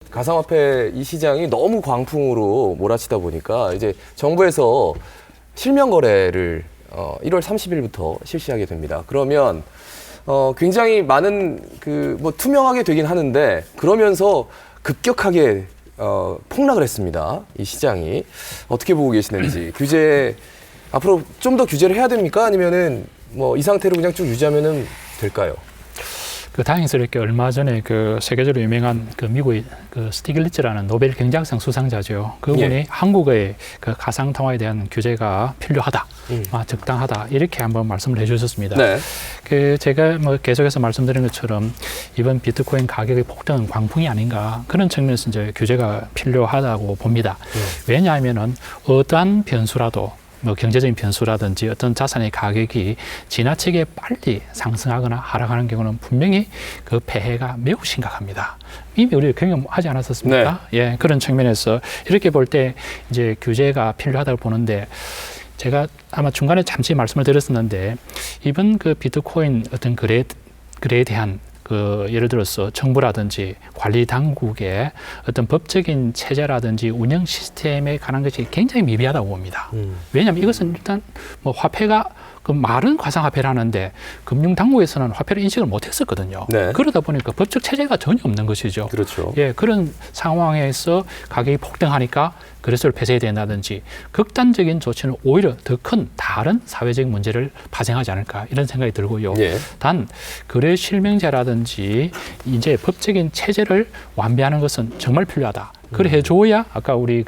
가상화폐 이 시장이 너무 광풍으로 몰아치다 보니까 이제 정부에서 실명 거래를 1월 30일부터 실시하게 됩니다. 그러면 굉장히 많은 뭐 투명하게 되긴 하는데 그러면서 급격하게 폭락을 했습니다. 이 시장이 어떻게 보고 계시는지 규제 앞으로 좀 더 규제를 해야 됩니까? 아니면은 뭐 이 상태로 그냥 쭉 유지하면은 될까요? 다행스럽게 얼마 전에 세계적으로 유명한 미국의 스티글리츠라는 노벨 경제학상 수상자죠. 그분이 예. 한국의 가상통화에 대한 규제가 필요하다, 적당하다 이렇게 한번 말씀을 해주셨습니다. 네. 제가 계속해서 말씀드린 것처럼 이번 비트코인 가격의 폭등은 광풍이 아닌가 그런 측면에서 이제 규제가 필요하다고 봅니다. 왜냐하면은 어떠한 변수라도 경제적인 변수라든지 어떤 자산의 가격이 지나치게 빨리 상승하거나 하락하는 경우는 분명히 그 폐해가 매우 심각합니다. 이미 우리가 경험하지 않았었습니까? 네. 예, 그런 측면에서 이렇게 볼 때 이제 규제가 필요하다고 보는데 제가 아마 중간에 잠시 말씀을 드렸었는데 이번 비트코인 어떤 거래에 대한 예를 들어서 정부라든지 관리 당국의 어떤 법적인 체제라든지 운영 시스템에 관한 것이 굉장히 미비하다고 봅니다. 왜냐하면 이것은 일단 화폐가 말은 가상화폐라는데 금융당국에서는 화폐를 인식을 못했었거든요. 네. 그러다 보니까 법적 체제가 전혀 없는 것이죠. 그렇죠. 예, 그런 상황에서 가격이 폭등하니까 거래소를 폐쇄해야 된다든지 극단적인 조치는 오히려 더 큰 다른 사회적인 문제를 발생하지 않을까 이런 생각이 들고요. 예. 단 거래 실명제라든지 이제 법적인 체제를 완비하는 것은 정말 필요하다. 그래 해줘야 아까 우리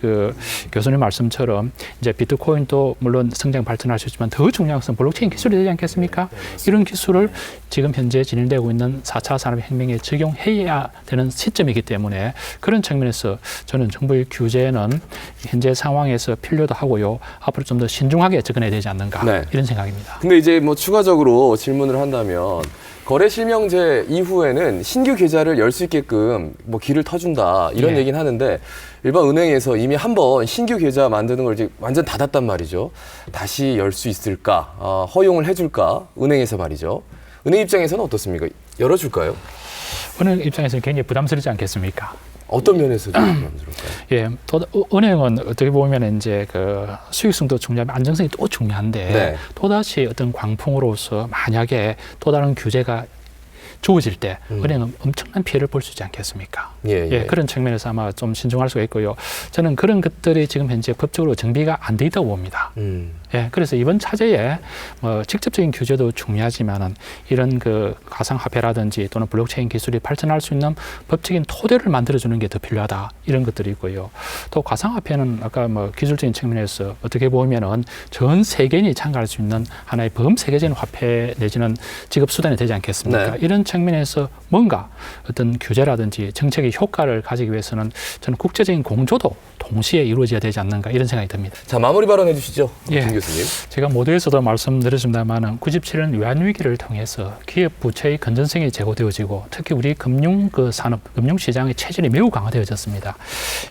교수님 말씀처럼 이제 비트코인도 물론 성장 발전하셨지만 더 중요한 것은 블록체인 기술이 되지 않겠습니까? 이런 기술을 지금 현재 진행되고 있는 4차 산업혁명에 적용해야 되는 시점이기 때문에 그런 측면에서 저는 정부의 규제는 현재 상황에서 필요도 하고요. 앞으로 좀 더 신중하게 접근해야 되지 않는가 네. 이런 생각입니다. 근데 이제 뭐 추가적으로 질문을 한다면 거래 실명제 이후에는 신규 계좌를 열 수 있게끔 뭐 길을 터준다 이런 예. 얘기는 하는데 일반 은행에서 이미 한번 신규 계좌 만드는 걸 이제 완전 닫았단 말이죠. 다시 열 수 있을까? 허용을 해줄까? 은행에서 말이죠. 은행 입장에서는 어떻습니까? 열어줄까요? 은행 입장에서는 굉장히 부담스럽지 않겠습니까? 어떤 면에서 좀 부담스러울까요? 예, 은행은 어떻게 보면 이제 수익성도 중요하면 안정성이 또 중요한데 네. 또다시 어떤 광풍으로서 만약에 또 다른 규제가 주어질 때 은행은 엄청난 피해를 볼 수 있지 않겠습니까? 예. 그런 측면에서 아마 좀 신중할 수가 있고요. 저는 그런 것들이 지금 현재 법적으로 정비가 안 돼 있다고 봅니다. 예, 그래서 이번 차제에 직접적인 규제도 중요하지만은 이런 가상화폐라든지 또는 블록체인 기술이 발전할 수 있는 법적인 토대를 만들어주는 게 더 필요하다 이런 것들이 있고요. 또 가상화폐는 아까 기술적인 측면에서 어떻게 보면은 전 세계인이 참가할 수 있는 하나의 범세계적인 화폐 내지는 지급 수단이 되지 않겠습니까? 네. 이런 측면에서 뭔가 어떤 규제라든지 정책의 효과를 가지기 위해서는 저는 국제적인 공조도 동시에 이루어져야 되지 않는가 이런 생각이 듭니다. 자, 마무리 발언해 주시죠. 예. 김 교수님. 제가 모두에서도 말씀드렸습니다만 97년 외환위기를 통해서 기업 부채의 건전성이 제고되어지고 특히 우리 금융 산업, 금융시장의 체질이 매우 강화되어졌습니다.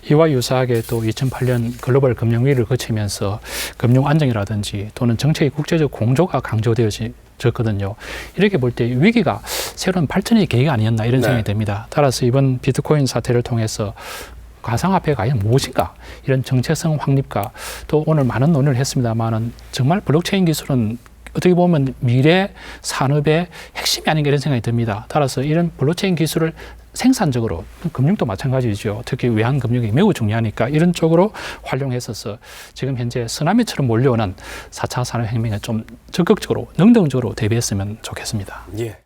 이와 유사하게 또 2008년 글로벌 금융위기를 거치면서 금융 안정이라든지 또는 정책의 국제적 공조가 강조되어졌거든요. 이렇게 볼 때 위기가 새로운 발전의 계기가 아니었나 이런 생각이 듭니다. 따라서 이번 비트코인 사태를 통해서 가상화폐가 과연 무엇인가 이런 정체성 확립과 또 오늘 많은 논의를 했습니다만은 정말 블록체인 기술은 어떻게 보면 미래 산업의 핵심이 아닌가 이런 생각이 듭니다. 따라서 이런 블록체인 기술을 생산적으로 금융도 마찬가지죠. 특히 외환금융이 매우 중요하니까 이런 쪽으로 활용했어서 지금 현재 쓰나미처럼 몰려오는 4차 산업혁명에 좀 적극적으로 능동적으로 대비했으면 좋겠습니다. 예.